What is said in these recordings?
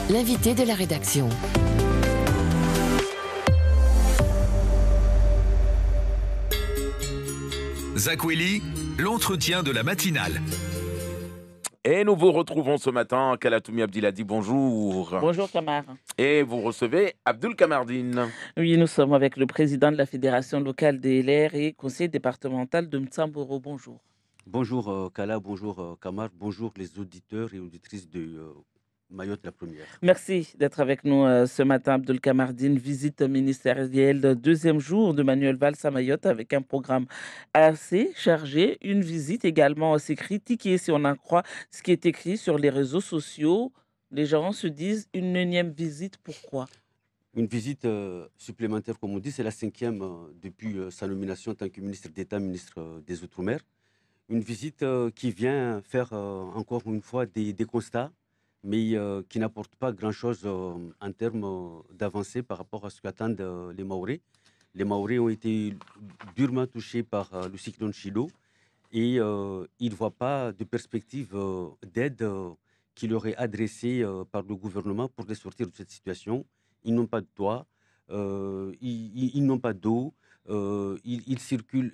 L'invité de la rédaction. Zakweli, l'entretien de la matinale. Et nous vous retrouvons ce matin. Kalatoumi Abdiladi, bonjour. Bonjour Kamar. Et vous recevez Abdul Kamardine. Oui, nous sommes avec le président de la Fédération locale des LR et conseiller départemental de Mtsamboro. Bonjour. Bonjour Kala, bonjour Kamar, bonjour les auditeurs et auditrices de Mayotte la première. Merci d'être avec nous ce matin, Abdul Kamardine. Visite ministérielle, deuxième jour de Manuel Valls à Mayotte avec un programme assez chargé. Une visite également assez critiquée si on en croit ce qui est écrit sur les réseaux sociaux. Les gens se disent une énième visite, pourquoi? Une visite supplémentaire, comme on dit, c'est la cinquième depuis sa nomination en tant que ministre d'État, ministre des Outre-mer. Une visite qui vient faire encore une fois des constats, mais qui n'apporte pas grand-chose en termes d'avancée par rapport à ce qu'attendent les Maoris. Les Maoris ont été durement touchés par le cyclone Chido et ils ne voient pas de perspective d'aide qui leur est adressée par le gouvernement pour les sortir de cette situation. Ils n'ont pas de toit, ils n'ont pas d'eau, ils circulent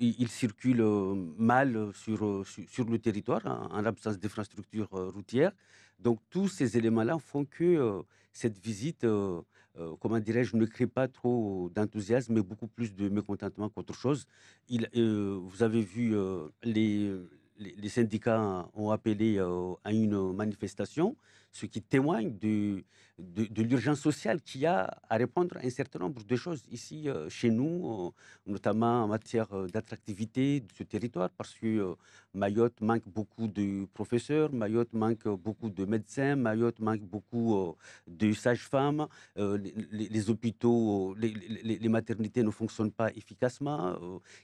mal sur le territoire en l'absence d'infrastructures routières. Donc tous ces éléments-là font que cette visite, comment dirais-je, ne crée pas trop d'enthousiasme, mais beaucoup plus de mécontentement qu'autre chose. Vous avez vu, les syndicats ont appelé à une manifestation, ce qui témoigne de l'urgence sociale qu'il y a à répondre à un certain nombre de choses ici chez nous, notamment en matière d'attractivité de ce territoire, parce que Mayotte manque beaucoup de professeurs, Mayotte manque beaucoup de médecins, Mayotte manque beaucoup de sages-femmes, les hôpitaux, les maternités ne fonctionnent pas efficacement,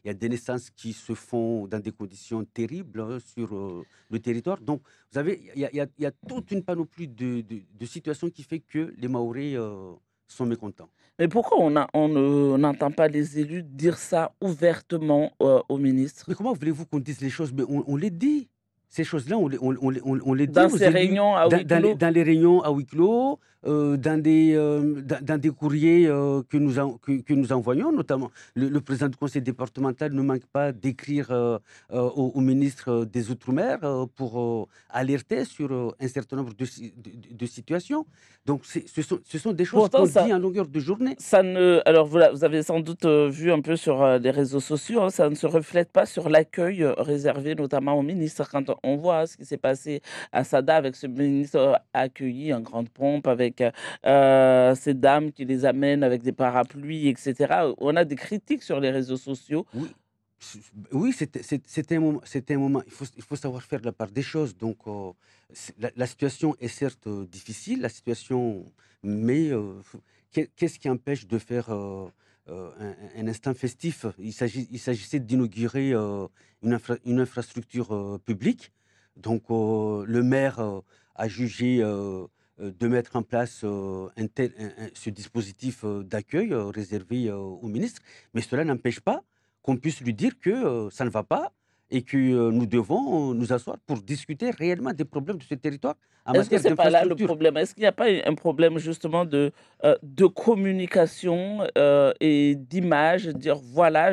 il y a des naissances qui se font dans des conditions terribles sur le territoire. Donc, vous savez, il y a toute une panoplie de situations qui fait que les Maoris sont mécontents. Mais pourquoi n'entend pas les élus dire ça ouvertement au ministre? Mais comment voulez-vous qu'on dise les choses? Mais on les dit. Ces choses-là, on les dit Dans aux ces élus, réunions à huis clos? dans les réunions à huis clos, dans des courriers que nous envoyons, notamment le président du conseil départemental ne manque pas d'écrire au ministre des Outre-mer pour alerter sur un certain nombre de situations. Donc ce sont des choses Pourtant, qu'on ça, dit en longueur de journée. ça ne. Alors, vous avez sans doute vu un peu sur les réseaux sociaux, hein, ça ne se reflète pas sur l'accueil réservé notamment aux ministres. Quand on voit ce qui s'est passé à Sada avec ce ministre accueilli en grande pompe, avec ces dames qui les amènent avec des parapluies, etc. On a des critiques sur les réseaux sociaux. Oui, oui, c'était un moment. Il faut savoir faire la part des choses. Donc, la situation est certes difficile, la situation, mais qu'est-ce qui empêche de faire un instant festif? Il s'agissait d'inaugurer une infrastructure publique. Donc, le maire a jugé de mettre en place ce dispositif d'accueil réservé aux ministres, mais cela n'empêche pas qu'on puisse lui dire que ça ne va pas et que nous devons nous asseoir pour discuter réellement des problèmes de ce territoire en Est-ce que matière c'est pas là le d'infrastructure. problème? Est-ce qu'il n'y a pas un problème justement de communication et d'image? Dire voilà,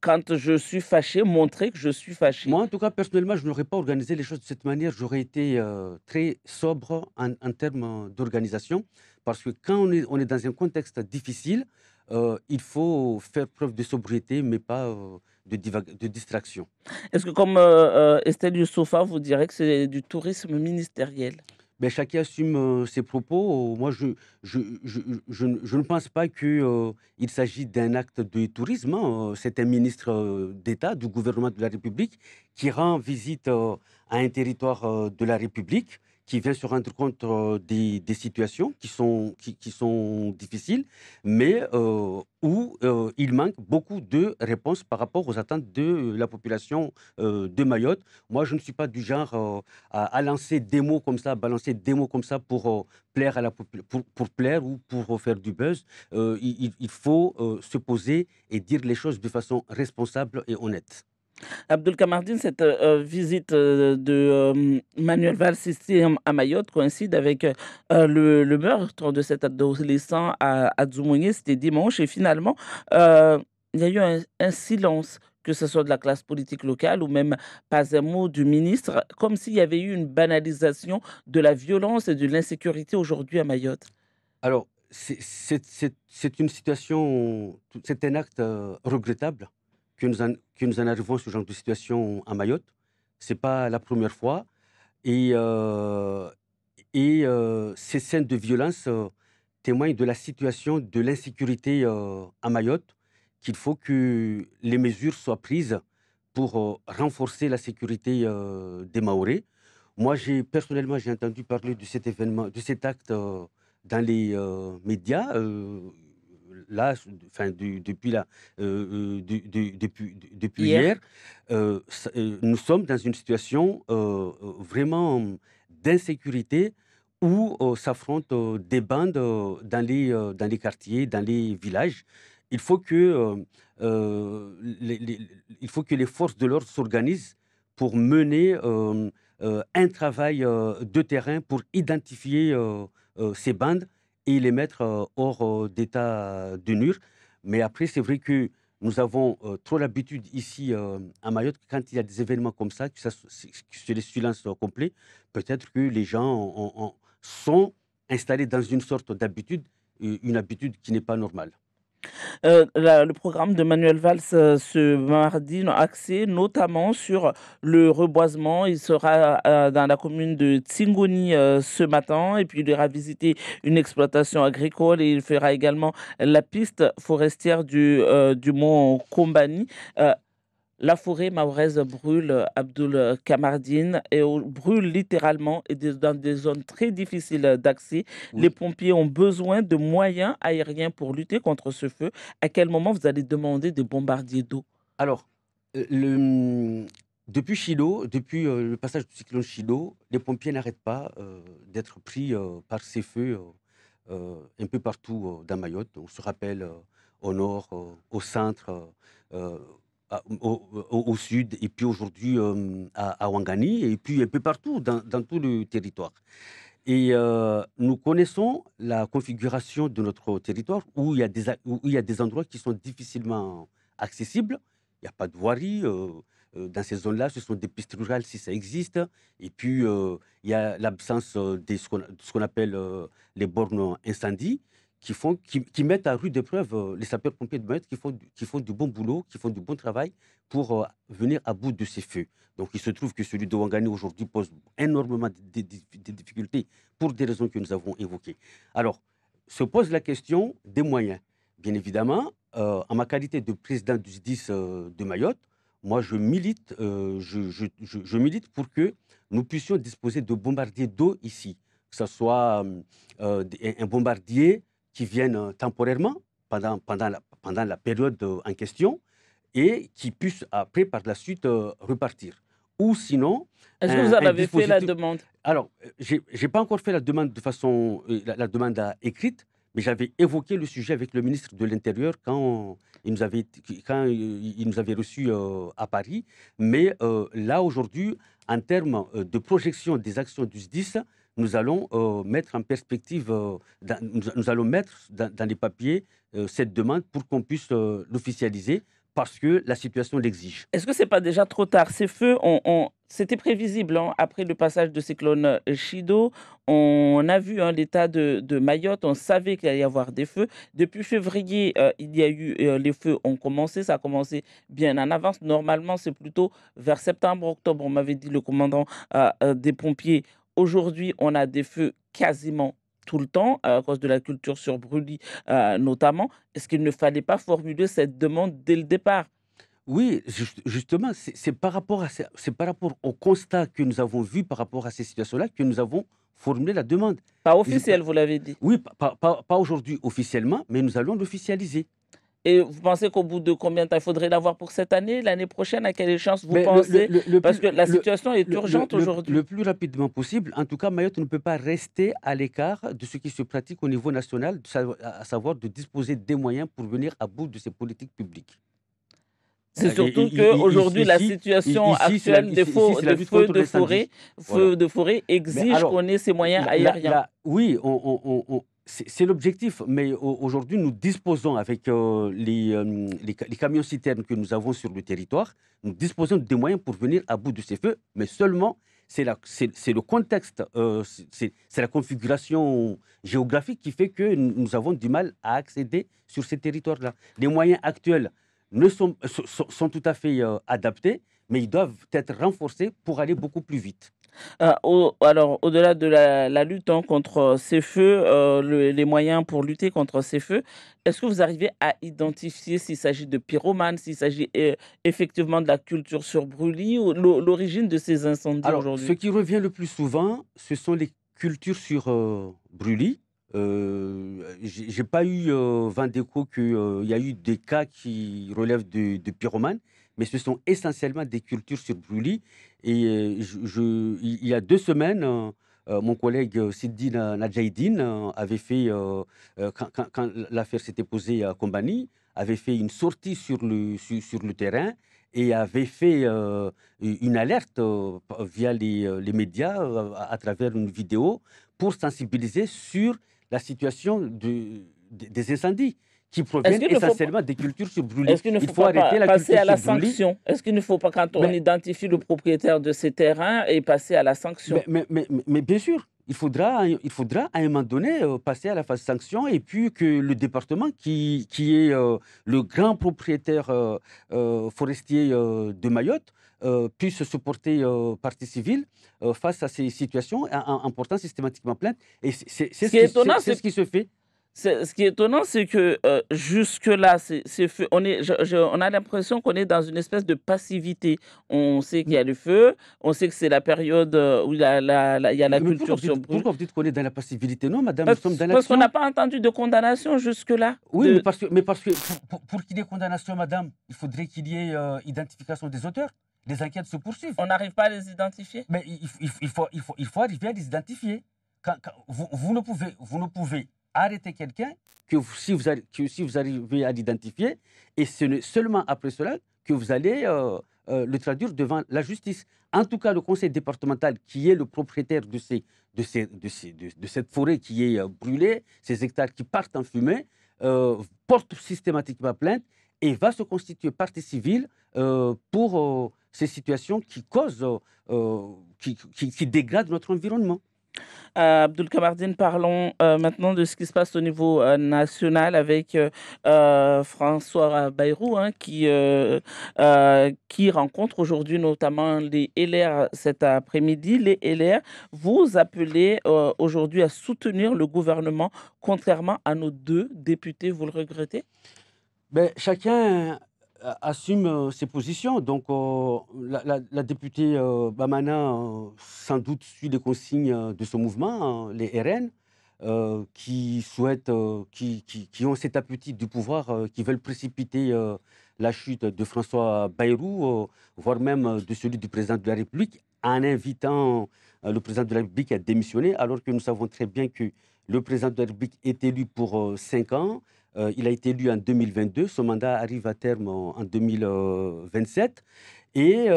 quand je suis fâché, montrer que je suis fâché. Moi, en tout cas, personnellement, je n'aurais pas organisé les choses de cette manière. J'aurais été très sobre en termes d'organisation parce que quand on est dans un contexte difficile, il faut faire preuve de sobriété, mais pas de distraction. Est-ce que comme Estelle Youssoupha, vous direz que c'est du tourisme ministériel? Ben, chacun assume ses propos. Moi, je ne pense pas qu'il s'agit d'un acte de tourisme, hein. C'est un ministre d'État du gouvernement de la République qui rend visite à un territoire de la République, qui vient se rendre compte des situations qui sont difficiles, mais où il manque beaucoup de réponses par rapport aux attentes de la population de Mayotte. Moi, je ne suis pas du genre à lancer des mots comme ça, à balancer des mots comme ça pour plaire à pour plaire ou pour faire du buzz. Il faut se poser et dire les choses de façon responsable et honnête. Abdul Kamardine, cette visite de Manuel Valls ici à Mayotte coïncide avec le meurtre de cet adolescent à Dzoumogné, c'était dimanche, et finalement, euh, il y a eu un silence, que ce soit de la classe politique locale ou même pas un mot du ministre, comme s'il y avait eu une banalisation de la violence et de l'insécurité aujourd'hui à Mayotte. Alors, c'est une situation, c'est un acte regrettable que nous en arrivons à ce genre de situation à Mayotte. C'est pas la première fois. Et, ces scènes de violence témoignent de la situation de l'insécurité à Mayotte, qu'il faut que les mesures soient prises pour renforcer la sécurité des Mahorais. Moi, personnellement, j'ai entendu parler de cet événement, de cet acte dans les médias. Là, enfin, depuis Hier, hier, nous sommes dans une situation vraiment d'insécurité où s'affrontent des bandes dans les quartiers, dans les villages. Il faut que, il faut que les forces de l'ordre s'organisent pour mener un travail de terrain pour identifier ces bandes et les mettre hors d'état de nuire. Mais après, c'est vrai que nous avons trop l'habitude ici à Mayotte, quand il y a des événements comme ça, que c'est le silence complet, peut-être que les gens sont installés dans une sorte d'habitude, une habitude qui n'est pas normale. Le programme de Manuel Valls ce mardi axé notamment sur le reboisement. Il sera dans la commune de Tsingoni ce matin, et puis il ira visiter une exploitation agricole, et il fera également la piste forestière du mont Kombani. Euh, la forêt mahoraise brûle, Abdul Kamardine, et brûle littéralement, et dans des zones très difficiles d'accès. Les Oui. pompiers ont besoin de moyens aériens pour lutter contre ce feu. À quel moment vous allez demander des bombardiers d'eau? Alors, depuis Chido, depuis le passage du cyclone Chido, les pompiers n'arrêtent pas d'être pris par ces feux un peu partout dans Mayotte. On se rappelle au nord, au centre, euh, au sud, et puis aujourd'hui à Ouangani, et puis un peu partout dans tout le territoire. Et nous connaissons la configuration de notre territoire où où il y a des endroits qui sont difficilement accessibles. Il n'y a pas de voirie. Dans ces zones-là, ce sont des pistes rurales si ça existe. Et puis, il y a l'absence de ce qu'on appelle les bornes incendie qui mettent à rude épreuve les sapeurs-pompiers de Mayotte qui font du bon boulot, qui font du bon travail pour venir à bout de ces feux. Donc, il se trouve que celui de Ouangani aujourd'hui pose énormément de difficultés pour des raisons que nous avons évoquées. Alors, se pose la question des moyens. Bien évidemment, en ma qualité de président du SDIS de Mayotte, moi, je milite pour que nous puissions disposer de bombardiers d'eau ici, que ce soit un bombardier qui vienne temporairement pendant la période en question et qui puisse après, par la suite, repartir. Ou sinon, Est-ce que vous en un avez fait la dispositif. demande? Alors, j'ai pas encore fait la demande de façon, la demande écrite, mais j'avais évoqué le sujet avec le ministre de l'Intérieur quand il nous avait reçus à Paris. Mais là, aujourd'hui, en termes de projection des actions du SDIS, nous allons mettre en perspective, nous allons mettre dans les papiers cette demande pour qu'on puisse l'officialiser parce que la situation l'exige. Est-ce que c'est pas déjà trop tard? Ces feux, c'était prévisible, hein, après le passage de cyclone Chido. On a vu, hein, l'état de Mayotte. On savait qu'il allait y avoir des feux. Depuis février, il y a eu, les feux ont commencé. Ça a commencé bien en avance. Normalement, c'est plutôt vers septembre, octobre. On m'avait dit le commandant des pompiers. Aujourd'hui, on a des feux quasiment tout le temps à cause de la culture sur brûlis notamment. Est-ce qu'il ne fallait pas formuler cette demande dès le départ? Oui, justement, c'est par rapport au constat que nous avons vu par rapport à ces situations-là que nous avons formulé la demande. Pas Et c'est pas- officiel, vous l'avez dit. oui, pas aujourd'hui officiellement, mais nous allons l'officialiser. Et vous pensez qu'au bout de combien de temps? Il faudrait l'avoir pour cette année, l'année prochaine? À quelle échéance vous Mais pensez? Parce que la situation est urgente le aujourd'hui. plus rapidement possible. En tout cas, Mayotte ne peut pas rester à l'écart de ce qui se pratique au niveau national, à savoir de disposer des moyens pour venir à bout de ces politiques publiques. C'est surtout qu'aujourd'hui, la situation actuelle des c'est la lutte contre l'incendie. Voilà. feux de forêt Mais exige alors, qu'on ait ces moyens aériens. oui, c'est l'objectif, mais aujourd'hui, nous disposons avec les camions-citernes que nous avons sur le territoire, nous disposons des moyens pour venir à bout de ces feux, mais seulement c'est le contexte, c'est la configuration géographique qui fait que nous avons du mal à accéder sur ces territoires-là. Les moyens actuels sont tout à fait adaptés, mais ils doivent être renforcés pour aller beaucoup plus vite. Alors, au-delà de la lutte contre ces feux, les moyens pour lutter contre ces feux, est-ce que vous arrivez à identifier s'il s'agit de pyromanes, s'il s'agit effectivement de la culture sur brûlis ou l'origine de ces incendies Alors, ce aujourd'hui? qui revient le plus souvent, ce sont les cultures sur brûlis. J'ai pas eu vent d'écho qu'il y a eu des cas qui relèvent de pyromanes, mais ce sont essentiellement des cultures sur brûlis. Et il y a 2 semaines, mon collègue Sidi Nadjaïdine avait fait, quand l'affaire s'était posée à Kombani, avait fait une sortie sur le terrain et avait fait une alerte via les médias à travers une vidéo pour sensibiliser sur la situation des incendies qui Est-ce proviennent qu'il ne faut pas, essentiellement des cultures sur brûlis. est-ce qu'il ne Il faut faut pas arrêter la passer culture à la sur brûlis. sanction? Est-ce qu'il ne faut pas, quand on Mais, identifie le propriétaire de ces terrains, et passer à la sanction? mais bien sûr, il faudra à un moment donné passer à la phase sanction et puis que le département, qui est le grand propriétaire forestier de Mayotte, puisse se porter partie civile face à ces situations en portant systématiquement plainte. Et Ce qui est étonnant, c'est c'est ce qui se fait. Ce qui est étonnant, c'est que jusque-là, c'est feu. On a l'impression qu'on est dans une espèce de passivité. On sait qu'il y a le feu, on sait que c'est la période où il y a la Mais pourquoi culture vous sur dites, brûle. pourquoi vous dites qu'on est dans la passivité? Non, madame, nous sommes dans Parce qu'on n'a l'action. pas entendu de condamnation jusque-là. Oui, mais parce que pour qu'il y ait condamnation, madame, il faudrait qu'il y ait identification des auteurs. Les enquêtes se poursuivent. On n'arrive pas à les identifier. Mais il faut arriver à les identifier. Vous ne pouvez arrêter quelqu'un si vous arrivez à l'identifier, et c'est seulement après cela que vous allez le traduire devant la justice. En tout cas, le conseil départemental, qui est le propriétaire de cette forêt qui est brûlée, ces hectares qui partent en fumée, porte systématiquement plainte et va se constituer partie civile pour ces situations qui causent, qui dégradent notre environnement. Abdul Kamardine, parlons maintenant de ce qui se passe au niveau national avec François Bayrou, hein, qui rencontre aujourd'hui notamment les LR cet après-midi. Les LR, vous appelez aujourd'hui à soutenir le gouvernement, contrairement à nos deux députés. Vous le regrettez? Ben, chacun assume ses positions. Donc, la députée Bamana, sans doute, suit les consignes de ce mouvement, hein, les RN, qui souhaitent, qui ont cet appétit du pouvoir, qui veulent précipiter la chute de François Bayrou, voire même de celui du président de la République, en invitant le président de la République à démissionner, alors que nous savons très bien que le président de la République est élu pour 5 ans. Il a été élu en 2022, son mandat arrive à terme en 2027. Et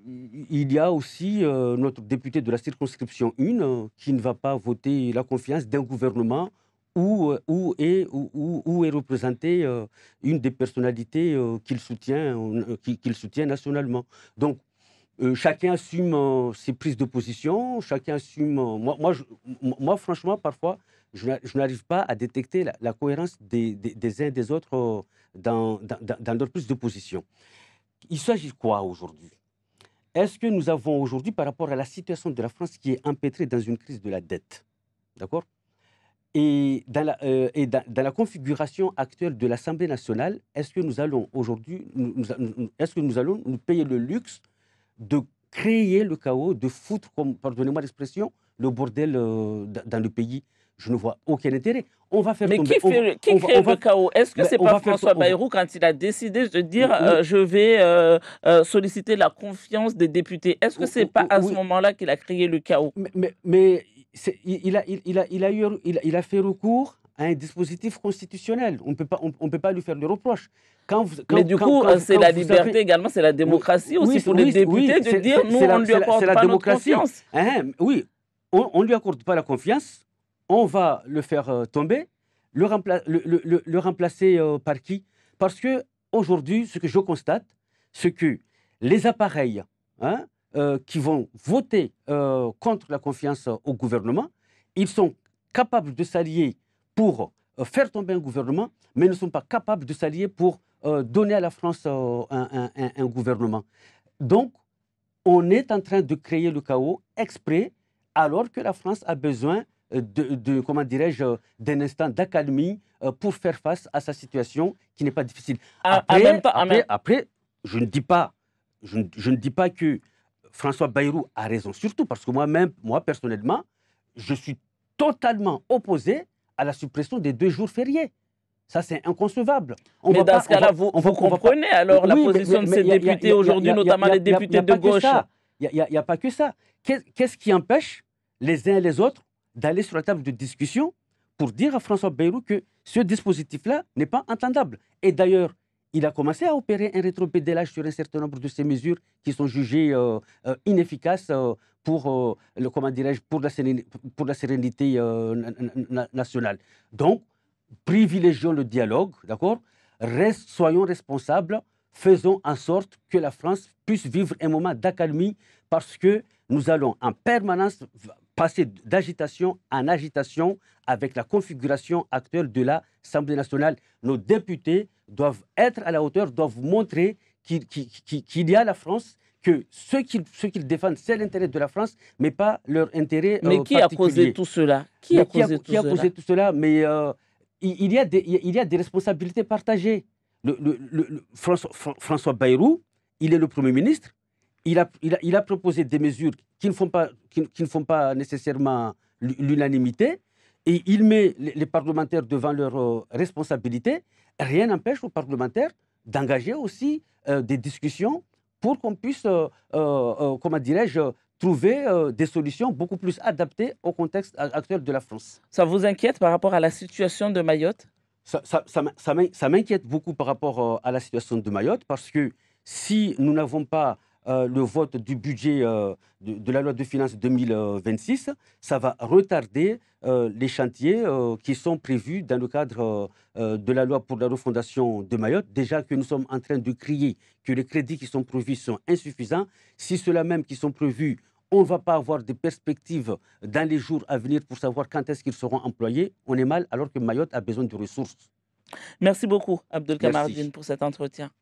il y a aussi notre député de la circonscription 1 qui ne va pas voter la confiance d'un gouvernement où est représentée une des personnalités qu'il soutient nationalement. Donc, chacun assume ses prises de position, chacun assume. Moi, franchement, parfois, je n'arrive pas à détecter la cohérence des uns et des autres dans leur prise de position. Il s'agit quoi aujourd'hui? Est-ce que nous avons aujourd'hui, par rapport à la situation de la France qui est empêtrée dans une crise de la dette, d'accord? Et dans la configuration actuelle de l'Assemblée nationale, est-ce que nous allons aujourd'hui, est-ce que nous allons nous payer le luxe de créer le chaos, de foutre, pardonnez-moi l'expression, le bordel dans le pays? Je ne vois aucun intérêt. On va faire Mais tomber. qui crée le chaos? Est-ce que c'est pas François Bayrou quand il a décidé de dire je vais solliciter la confiance des députés? Est-ce que c'est pas à ce moment-là qu'il a créé le chaos? Mais il a fait recours à un dispositif constitutionnel. On ne peut pas lui faire le reproche. Mais du coup, c'est la liberté également, c'est la démocratie aussi pour les députés de dire nous, on ne lui accorde pas notre confiance. Oui, on ne lui accorde pas la confiance, on va le faire tomber, le remplacer par qui? Parce qu'aujourd'hui, ce que je constate, c'est que les appareils qui vont voter contre la confiance au gouvernement, ils sont capables de s'allier pour faire tomber un gouvernement, mais ne sont pas capables de s'allier pour donner à la France un gouvernement. Donc, on est en train de créer le chaos exprès, alors que la France a besoin comment dirais-je, d'un instant d'accalmie pour faire face à sa situation qui n'est pas difficile. Après, je ne dis pas que François Bayrou a raison, surtout parce que moi personnellement, je suis totalement opposé à la suppression des 2 jours fériés. Ça, c'est inconcevable. Mais dans ce cas-là, vous comprenez alors la position de ces députés aujourd'hui, notamment les députés de gauche. Il n'y a pas que ça. Qu'est-ce qui empêche les uns et les autres d'aller sur la table de discussion pour dire à François Bayrou que ce dispositif-là n'est pas entendable? Et d'ailleurs, il a commencé à opérer un rétropédalage sur un certain nombre de ces mesures qui sont jugées inefficaces pour la sérénité nationale. Donc, privilégions le dialogue, d'accord? Soyons responsables, faisons en sorte que la France puisse vivre un moment d'accalmie parce que nous allons en permanence passer d'agitation en agitation avec la configuration actuelle de l'Assemblée nationale. Nos députés doivent être à la hauteur, doivent montrer qu'il y a la France, que ce qu'ils défendent, c'est l'intérêt de la France, mais pas leur intérêt particulier. Mais qui a causé tout cela? Qui a causé tout cela? Mais il y a des responsabilités partagées. François Bayrou, il est le Premier ministre. Il a proposé des mesures qui ne font pas nécessairement l'unanimité et il met les parlementaires devant leurs responsabilités. Rien n'empêche aux parlementaires d'engager aussi des discussions pour qu'on puisse, comment dirais-je, trouver des solutions beaucoup plus adaptées au contexte actuel de la France. Ça vous inquiète par rapport à la situation de Mayotte? Ça m'inquiète beaucoup par rapport à la situation de Mayotte parce que si nous n'avons pas le vote du budget de la loi de finances 2026, ça va retarder les chantiers qui sont prévus dans le cadre de la loi pour la refondation de Mayotte. Déjà que nous sommes en train de crier que les crédits qui sont prévus sont insuffisants. Si ceux-là même qui sont prévus, on ne va pas avoir de perspectives dans les jours à venir pour savoir quand est-ce qu'ils seront employés, on est mal alors que Mayotte a besoin de ressources. Merci beaucoup, Abdelkader Dine, pour cet entretien.